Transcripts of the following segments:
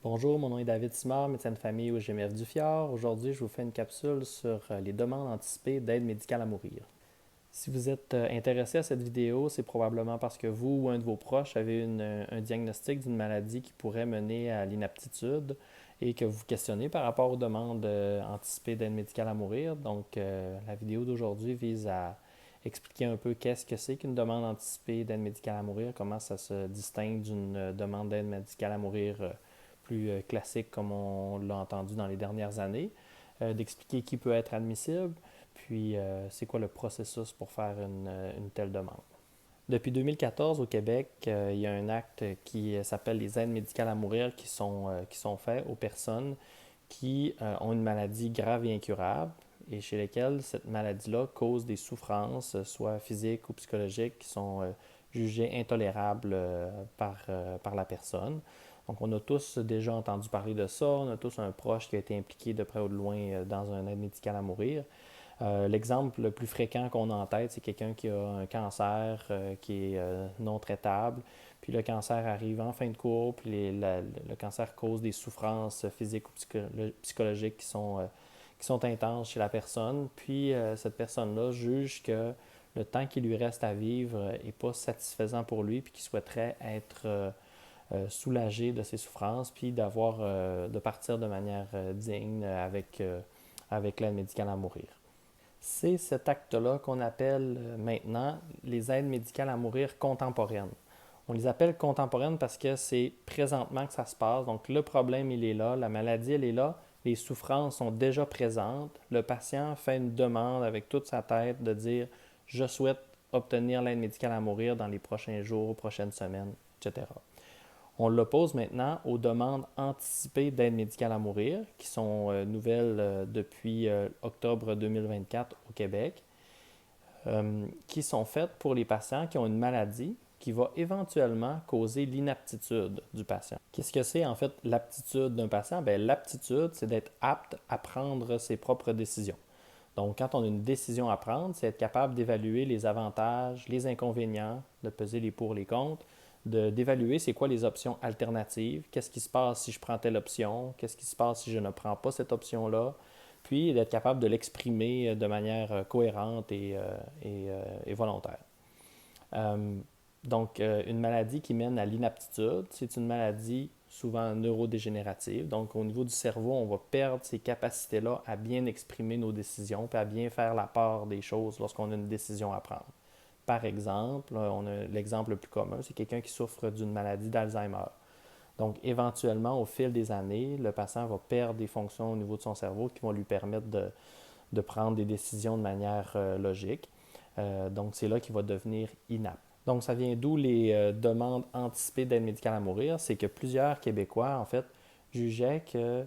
Bonjour, mon nom est David Simard, médecin de famille au GMF du Fjord. Aujourd'hui, je vous fais une capsule sur les demandes anticipées d'aide médicale à mourir. Si vous êtes intéressé à cette vidéo, c'est probablement parce que vous ou un de vos proches avez un diagnostic d'une maladie qui pourrait mener à l'inaptitude et que vous vous questionnez par rapport aux demandes anticipées d'aide médicale à mourir. Donc, la vidéo d'aujourd'hui vise à expliquer un peu qu'est-ce que c'est qu'une demande anticipée d'aide médicale à mourir, comment ça se distingue d'une demande d'aide médicale à mourir plus classique comme on l'a entendu dans les dernières années, d'expliquer qui peut être admissible, puis c'est quoi le processus pour faire une telle demande. Depuis 2014, au Québec, il y a un acte qui s'appelle les aides médicales à mourir qui sont faites aux personnes qui ont une maladie grave et incurable et chez lesquelles cette maladie-là cause des souffrances, soit physiques ou psychologiques, qui sont jugées intolérables par la personne. Donc, on a tous déjà entendu parler de ça, on a tous un proche qui a été impliqué de près ou de loin dans une aide médicale à mourir. L'exemple le plus fréquent qu'on a en tête, c'est quelqu'un qui a un cancer qui est non traitable, puis le cancer arrive en fin de cours, puis le cancer cause des souffrances physiques ou psychologiques qui sont intenses chez la personne, puis cette personne-là juge que le temps qui lui reste à vivre n'est pas satisfaisant pour lui, puis qu'il souhaiterait être soulagé de ses souffrances, puis de partir de manière digne avec l'aide médicale à mourir. C'est cet acte-là qu'on appelle maintenant les aides médicales à mourir contemporaines. On les appelle contemporaines parce que c'est présentement que ça se passe. Donc le problème, il est là, la maladie, elle est là, les souffrances sont déjà présentes. Le patient fait une demande avec toute sa tête de dire je souhaite obtenir l'aide médicale à mourir dans les prochains jours, prochaines semaines, etc. On l'oppose maintenant aux demandes anticipées d'aide médicale à mourir, qui sont nouvelles depuis octobre 2024 au Québec, qui sont faites pour les patients qui ont une maladie qui va éventuellement causer l'inaptitude du patient. Qu'est-ce que c'est en fait l'aptitude d'un patient? Bien, l'aptitude, c'est d'être apte à prendre ses propres décisions. Donc, quand on a une décision à prendre, c'est être capable d'évaluer les avantages, les inconvénients, de peser les pour, les contre, d'évaluer c'est quoi les options alternatives, qu'est-ce qui se passe si je prends telle option, qu'est-ce qui se passe si je ne prends pas cette option-là, puis d'être capable de l'exprimer de manière cohérente et volontaire. Euh, une maladie qui mène à l'inaptitude, c'est une maladie souvent neurodégénérative. Donc, au niveau du cerveau, on va perdre ces capacités-là à bien exprimer nos décisions puis à bien faire la part des choses lorsqu'on a une décision à prendre. Par exemple, on a l'exemple le plus commun, c'est quelqu'un qui souffre d'une maladie d'Alzheimer. Donc, éventuellement, au fil des années, le patient va perdre des fonctions au niveau de son cerveau qui vont lui permettre de prendre des décisions de manière logique. Donc, c'est là qu'il va devenir inapte. Donc, ça vient d'où les demandes anticipées d'aide médicale à mourir. C'est que plusieurs Québécois, en fait, jugeaient que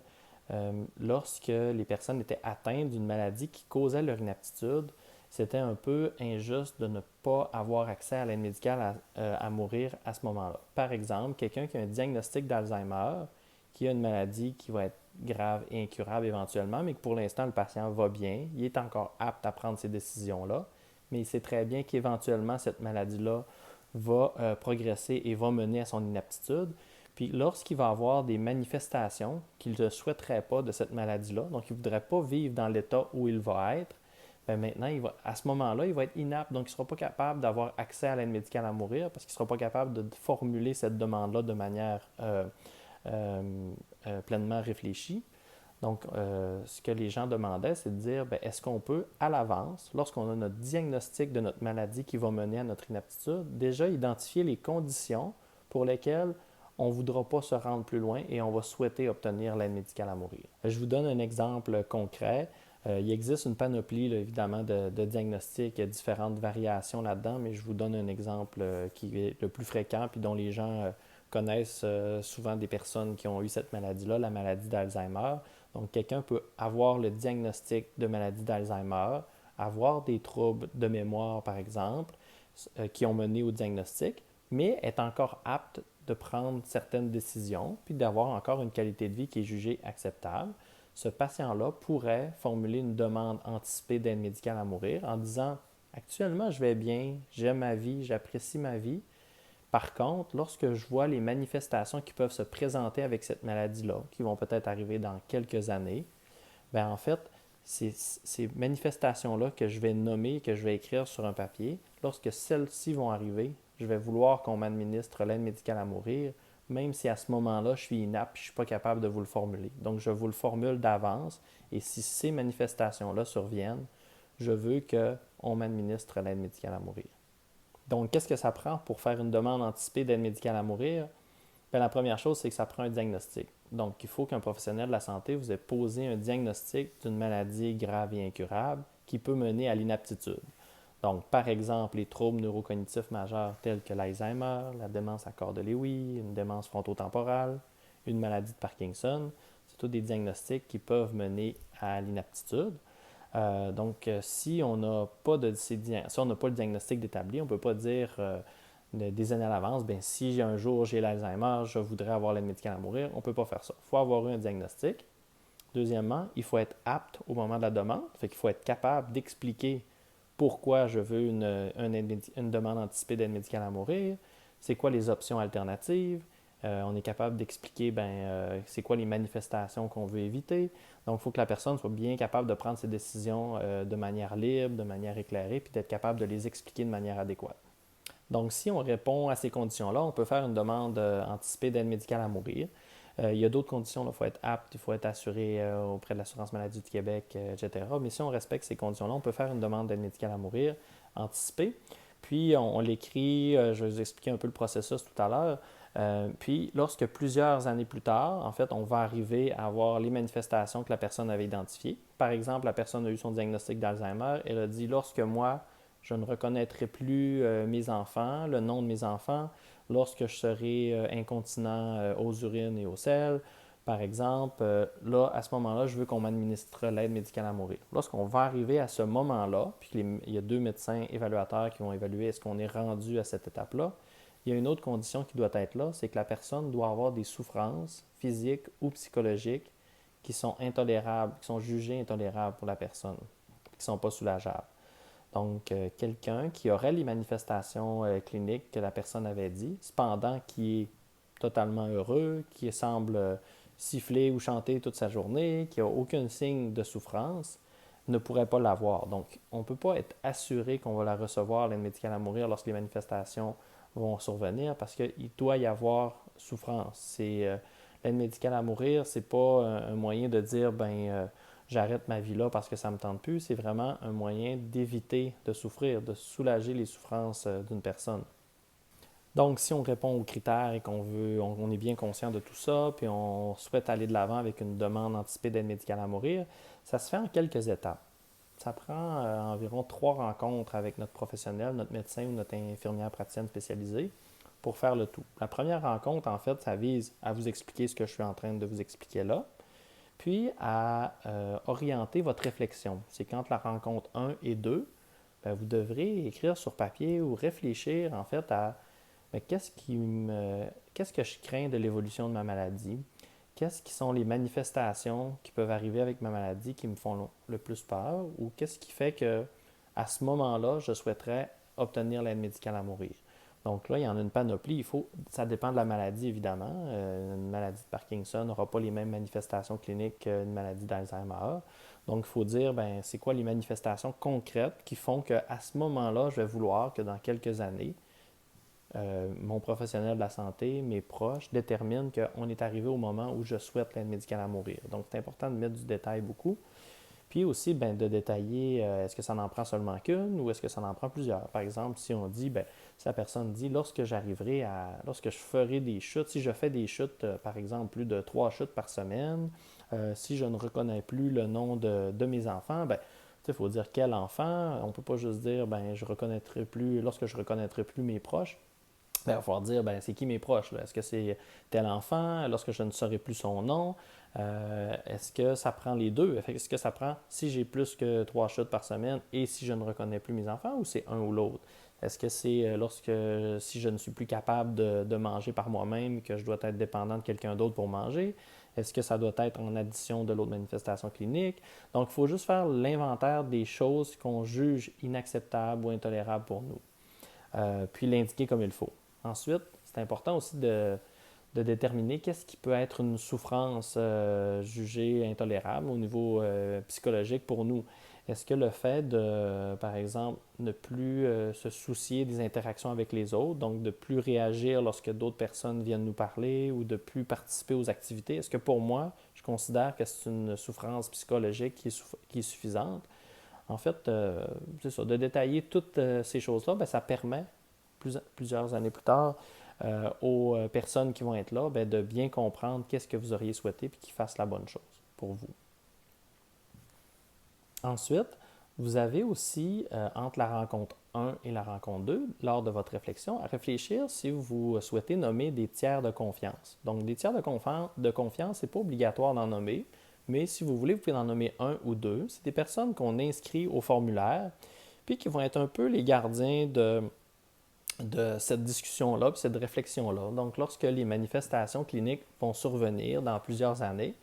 lorsque les personnes étaient atteintes d'une maladie qui causait leur inaptitude, c'était un peu injuste de ne pas avoir accès à l'aide médicale à mourir à ce moment-là. Par exemple, quelqu'un qui a un diagnostic d'Alzheimer, qui a une maladie qui va être grave et incurable éventuellement, mais que pour l'instant, le patient va bien, il est encore apte à prendre ces décisions-là, mais il sait très bien qu'éventuellement, cette maladie-là va progresser et va mener à son inaptitude. Puis lorsqu'il va avoir des manifestations qu'il ne souhaiterait pas de cette maladie-là, donc il ne voudrait pas vivre dans l'état où il va être, bien maintenant, à ce moment-là, il va être inapte, donc il ne sera pas capable d'avoir accès à l'aide médicale à mourir parce qu'il ne sera pas capable de formuler cette demande-là de manière pleinement réfléchie. Donc, ce que les gens demandaient, c'est de dire, bien, est-ce qu'on peut, à l'avance, lorsqu'on a notre diagnostic de notre maladie qui va mener à notre inaptitude, déjà identifier les conditions pour lesquelles on ne voudra pas se rendre plus loin et on va souhaiter obtenir l'aide médicale à mourir. Je vous donne un exemple concret. Il existe une panoplie, là, évidemment, de diagnostics, il y a différentes variations là-dedans, mais je vous donne un exemple qui est le plus fréquent puis dont les gens connaissent souvent des personnes qui ont eu cette maladie-là, la maladie d'Alzheimer. Donc, quelqu'un peut avoir le diagnostic de maladie d'Alzheimer, avoir des troubles de mémoire, par exemple, qui ont mené au diagnostic, mais est encore apte de prendre certaines décisions, puis d'avoir encore une qualité de vie qui est jugée acceptable. Ce patient-là pourrait formuler une demande anticipée d'aide médicale à mourir en disant actuellement je vais bien, j'aime ma vie, j'apprécie ma vie, Par contre, lorsque je vois les manifestations qui peuvent se présenter avec cette maladie-là, qui vont peut-être arriver dans quelques années, bien en fait, ces manifestations-là que je vais nommer, que je vais écrire sur un papier, lorsque celles-ci vont arriver, je vais vouloir qu'on m'administre l'aide médicale à mourir, même si à ce moment-là, je suis inapte et je ne suis pas capable de vous le formuler. Donc, je vous le formule d'avance et si ces manifestations-là surviennent, je veux qu'on m'administre l'aide médicale à mourir. Donc, qu'est-ce que ça prend pour faire une demande anticipée d'aide médicale à mourir? Bien, la première chose, c'est que ça prend un diagnostic. Donc, il faut qu'un professionnel de la santé vous ait posé un diagnostic d'une maladie grave et incurable qui peut mener à l'inaptitude. Donc, par exemple, les troubles neurocognitifs majeurs tels que l'Alzheimer, la démence à corps de Lewy, une démence frontotemporale, une maladie de Parkinson, c'est tous des diagnostics qui peuvent mener à l'inaptitude. Si on n'a pas le diagnostic d'établi, on ne peut pas dire des années à l'avance, bien, si un jour j'ai l'Alzheimer, je voudrais avoir l'aide médicale à mourir. On ne peut pas faire ça. Il faut avoir eu un diagnostic. Deuxièmement, il faut être apte au moment de la demande. Fait qu'il faut être capable d'expliquer pourquoi je veux une demande anticipée d'aide médicale à mourir, c'est quoi les options alternatives, on est capable d'expliquer c'est quoi les manifestations qu'on veut éviter. Donc, il faut que la personne soit bien capable de prendre ses décisions de manière libre, de manière éclairée, puis d'être capable de les expliquer de manière adéquate. Donc, si on répond à ces conditions-là, on peut faire une demande anticipée d'aide médicale à mourir. Il y a d'autres conditions, il faut être apte, il faut être assuré auprès de l'Assurance maladie du Québec, etc. Mais si on respecte ces conditions-là, on peut faire une demande d'aide médicale à mourir anticipée. Puis, on l'écrit, je vais vous expliquer un peu le processus tout à l'heure. Puis, lorsque plusieurs années plus tard, en fait, on va arriver à avoir les manifestations que la personne avait identifiées. Par exemple, la personne a eu son diagnostic d'Alzheimer. Elle a dit, lorsque moi, je ne reconnaîtrai plus mes enfants, le nom de mes enfants, lorsque je serai incontinent aux urines et aux selles, par exemple, là, à ce moment-là, je veux qu'on m'administre l'aide médicale à mourir. Lorsqu'on va arriver à ce moment-là, puis il y a 2 médecins évaluateurs qui vont évaluer est-ce qu'on est rendu à cette étape-là, il y a une autre condition qui doit être là, c'est que la personne doit avoir des souffrances physiques ou psychologiques qui sont intolérables, qui sont jugées intolérables pour la personne, qui ne sont pas soulageables. Donc, quelqu'un qui aurait les manifestations cliniques que la personne avait dit, cependant qui est totalement heureux, qui semble siffler ou chanter toute sa journée, qui n'a aucun signe de souffrance, ne pourrait pas l'avoir. Donc, on ne peut pas être assuré qu'on va la recevoir, l'aide médicale à mourir, lorsque les manifestations vont survenir, parce qu'il doit y avoir souffrance. L'aide médicale à mourir, c'est pas un moyen de dire, j'arrête ma vie là parce que ça ne me tente plus. C'est vraiment un moyen d'éviter de souffrir, de soulager les souffrances d'une personne. Donc, si on répond aux critères et on est bien conscient de tout ça, puis on souhaite aller de l'avant avec une demande anticipée d'aide médicale à mourir, ça se fait en quelques étapes. Ça prend environ 3 rencontres avec notre professionnel, notre médecin ou notre infirmière praticienne spécialisée pour faire le tout. La première rencontre, en fait, ça vise à vous expliquer ce que je suis en train de vous expliquer là, puis à orienter votre réflexion. C'est quand la rencontre 1 et 2, vous devrez écrire sur papier ou réfléchir en fait à qu'est-ce que je crains de l'évolution de ma maladie, qu'est-ce qui sont les manifestations qui peuvent arriver avec ma maladie qui me font le plus peur, ou qu'est-ce qui fait que à ce moment-là, je souhaiterais obtenir l'aide médicale à mourir. Donc là, il y en a une panoplie. Ça dépend de la maladie, évidemment. Une maladie de Parkinson n'aura pas les mêmes manifestations cliniques qu'une maladie d'Alzheimer. Donc, il faut dire, c'est quoi les manifestations concrètes qui font qu'à ce moment-là, je vais vouloir que dans quelques années, mon professionnel de la santé, mes proches, déterminent qu'on est arrivé au moment où je souhaite l'aide médicale à mourir. Donc, c'est important de mettre du détail beaucoup. Puis aussi, de détailler, est-ce que ça en prend seulement qu'une ou est-ce que ça en prend plusieurs? Par exemple, si on dit, si la personne dit, lorsque je ferai des chutes, si je fais des chutes, par exemple, plus de 3 chutes par semaine, si je ne reconnais plus le nom de mes enfants, il faut dire quel enfant. On ne peut pas juste dire, lorsque je reconnaîtrai plus mes proches. Il va falloir dire, c'est qui mes proches? Là? Est-ce que c'est tel enfant, lorsque je ne saurai plus son nom? Est-ce que ça prend les deux? Est-ce que ça prend si j'ai plus que 3 chutes par semaine et si je ne reconnais plus mes enfants ou c'est un ou l'autre? Est-ce que c'est si je ne suis plus capable de manger par moi-même, que je dois être dépendant de quelqu'un d'autre pour manger? Est-ce que ça doit être en addition de l'autre manifestation clinique? Donc, il faut juste faire l'inventaire des choses qu'on juge inacceptables ou intolérables pour nous. Puis l'indiquer comme il faut. Ensuite, c'est important aussi de déterminer qu'est-ce qui peut être une souffrance jugée intolérable au niveau psychologique pour nous. Est-ce que le fait de, par exemple, ne plus se soucier des interactions avec les autres, donc de plus réagir lorsque d'autres personnes viennent nous parler ou de plus participer aux activités, est-ce que pour moi, je considère que c'est une souffrance psychologique qui est suffisante? En fait, c'est ça, de détailler toutes ces choses-là, bien, ça permet, plusieurs années plus tard, aux personnes qui vont être là, bien, de bien comprendre qu'est-ce que vous auriez souhaité et qu'ils fassent la bonne chose pour vous. Ensuite, vous avez aussi, entre la rencontre 1 et la rencontre 2, lors de votre réflexion, à réfléchir si vous souhaitez nommer des tiers de confiance. Donc, des tiers de confiance, ce n'est pas obligatoire d'en nommer, mais si vous voulez, vous pouvez en nommer un ou deux. C'est des personnes qu'on inscrit au formulaire, puis qui vont être un peu les gardiens de cette discussion-là, puis cette réflexion-là. Donc, lorsque les manifestations cliniques vont survenir dans plusieurs années,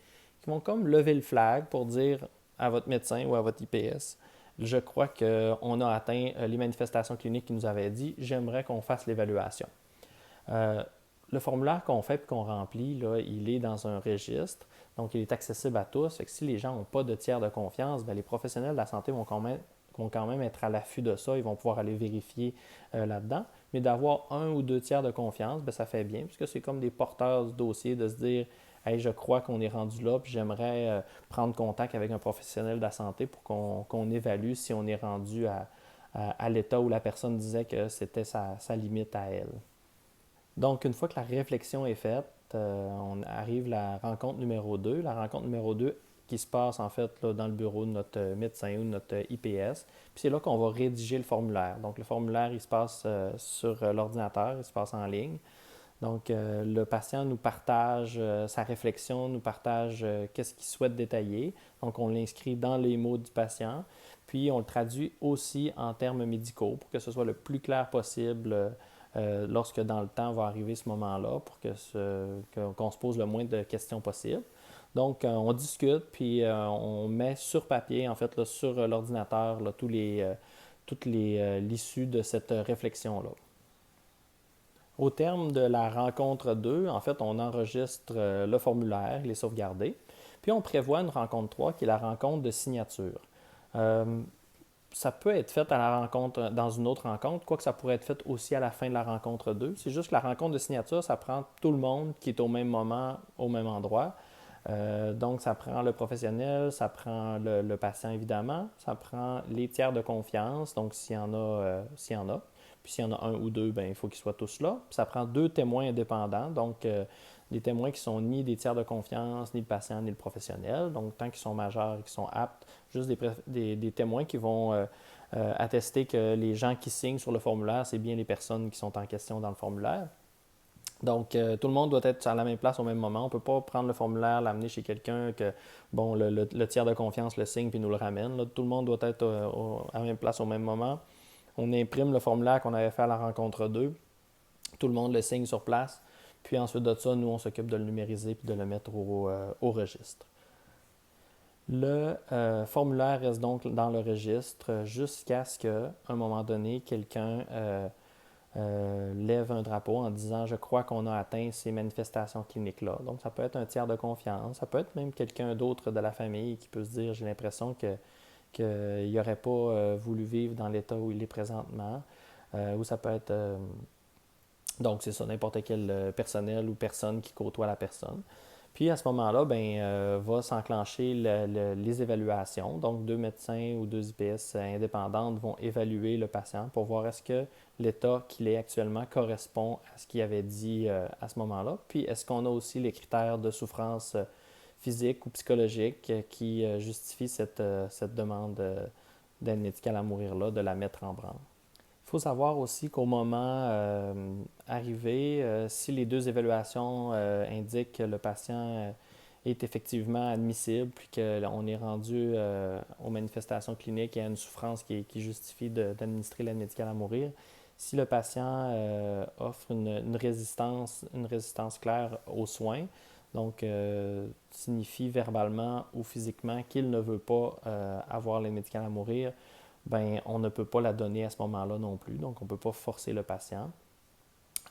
qui vont comme lever le flag pour dire à votre médecin ou à votre IPS, je crois qu'on a atteint les manifestations cliniques qui nous avaient dit, j'aimerais qu'on fasse l'évaluation. Le formulaire qu'on fait et qu'on remplit, là, il est dans un registre, donc il est accessible à tous. Fait que si les gens n'ont pas de tiers de confiance, bien, les professionnels de la santé vont quand même être à l'affût de ça, ils vont pouvoir aller vérifier là-dedans. Mais d'avoir un ou deux tiers de confiance, bien, ça fait bien, puisque c'est comme des porteurs du dossier de se dire hey, je crois qu'on est rendu là, puis j'aimerais prendre contact avec un professionnel de la santé pour qu'on évalue si on est rendu à l'état où la personne disait que c'était sa limite à elle. Donc, une fois que la réflexion est faite, on arrive à la rencontre numéro 2. La rencontre numéro 2 qui se passe en fait là, dans le bureau de notre médecin ou de notre IPS. Puis c'est là qu'on va rédiger le formulaire. Donc, le formulaire, il se passe sur l'ordinateur, il se passe en ligne. Donc, le patient nous partage sa réflexion, nous partage qu'est-ce qu'il souhaite détailler. Donc, on l'inscrit dans les mots du patient, puis on le traduit aussi en termes médicaux pour que ce soit le plus clair possible lorsque dans le temps va arriver ce moment-là pour qu'on se pose le moins de questions possible. Donc, on discute, puis on met sur papier, en fait, là, sur l'ordinateur, là, toutes l'issue de cette réflexion-là. Au terme de la rencontre 2, en fait, on enregistre le formulaire, il est sauvegardé. Puis on prévoit une rencontre 3 qui est la rencontre de signature. Ça peut être fait à la rencontre, dans une autre rencontre, quoique ça pourrait être fait aussi à la fin de la rencontre 2. C'est juste que la rencontre de signature, ça prend tout le monde qui est au même moment, au même endroit. Donc, ça prend le professionnel, ça prend le patient évidemment, ça prend les tiers de confiance, donc s'il y en a. Puis s'il y en a un ou deux, bien, il faut qu'ils soient tous là. Puis ça prend deux témoins indépendants, donc des témoins qui sont ni des tiers de confiance, ni le patient, ni le professionnel. Donc, tant qu'ils sont majeurs et qu'ils sont aptes, juste des témoins qui vont attester que les gens qui signent sur le formulaire, c'est bien les personnes qui sont en question dans le formulaire. Donc, tout le monde doit être à la même place au même moment. On ne peut pas prendre le formulaire, l'amener chez quelqu'un que, bon, le tiers de confiance le signe puis nous le ramène. Là, tout le monde doit être à la même place au même moment. On imprime le formulaire qu'on avait fait à la rencontre 2. Tout le monde le signe sur place. Puis ensuite de ça, nous, on s'occupe de le numériser puis de le mettre au registre. Le formulaire reste donc dans le registre jusqu'à ce qu'à un moment donné, quelqu'un lève un drapeau en disant « Je crois qu'on a atteint ces manifestations cliniques-là ». Donc, ça peut être un tiers de confiance, ça peut être même quelqu'un d'autre de la famille qui peut se dire « J'ai l'impression qu'il n'aurait pas voulu vivre dans l'état où il est présentement ». Ou ça peut être, donc c'est ça, n'importe quel personnel ou personne qui côtoie la personne. Puis à ce moment-là, va s'enclencher les évaluations. Donc, deux médecins ou deux IPS indépendantes vont évaluer le patient pour voir est-ce que l'état qu'il est actuellement correspond à ce qu'il avait dit à ce moment-là. Puis, est-ce qu'on a aussi les critères de souffrance physique ou psychologique qui justifient cette demande d'aide médicale à mourir-là, de la mettre en branle. Il faut savoir aussi qu'au moment arrivé, si les deux évaluations indiquent que le patient est effectivement admissible, puis qu'on est rendu aux manifestations cliniques et à une souffrance qui justifie d'administrer l'aide médicale à mourir, si le patient offre une résistance claire aux soins, donc signifie verbalement ou physiquement qu'il ne veut pas avoir l'aide médicale à mourir, ben, on ne peut pas la donner à ce moment-là non plus. Donc, on ne peut pas forcer le patient.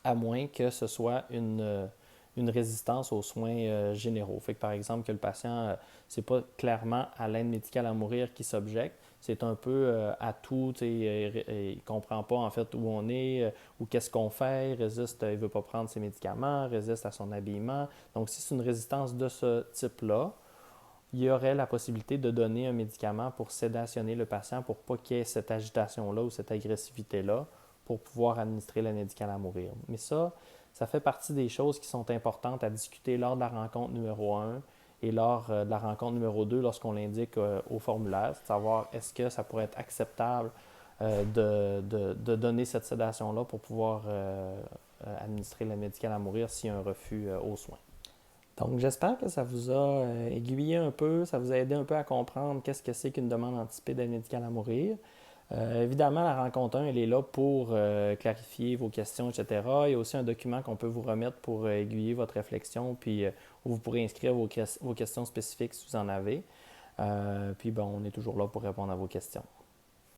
à moins que ce soit une résistance aux soins généraux. Fait que par exemple, que le patient, c'est pas clairement à l'aide médicale à mourir qui s'objecte, c'est un peu à tout, il ne comprend pas en fait où on est, ou qu'est-ce qu'on fait, il résiste, il ne veut pas prendre ses médicaments, résiste à son habillement. Donc si c'est une résistance de ce type-là, il y aurait la possibilité de donner un médicament pour sédationner le patient pour pas qu'il y ait cette agitation-là ou cette agressivité-là pour pouvoir administrer l'aide médicale à mourir. Mais ça fait partie des choses qui sont importantes à discuter lors de la rencontre numéro 1 et lors de la rencontre numéro 2 lorsqu'on l'indique au formulaire, c'est de savoir est-ce que ça pourrait être acceptable de donner cette sédation-là pour pouvoir administrer l'aide médicale à mourir s'il y a un refus aux soins. Donc, j'espère que ça vous a aiguillé un peu, ça vous a aidé un peu à comprendre qu'est-ce que c'est qu'une demande anticipée d'aide médicale à mourir. Évidemment, la rencontre 1, elle est là pour clarifier vos questions, etc. Il y a aussi un document qu'on peut vous remettre pour aiguiller votre réflexion, puis où vous pourrez inscrire vos questions spécifiques si vous en avez. Puis, bon, on est toujours là pour répondre à vos questions.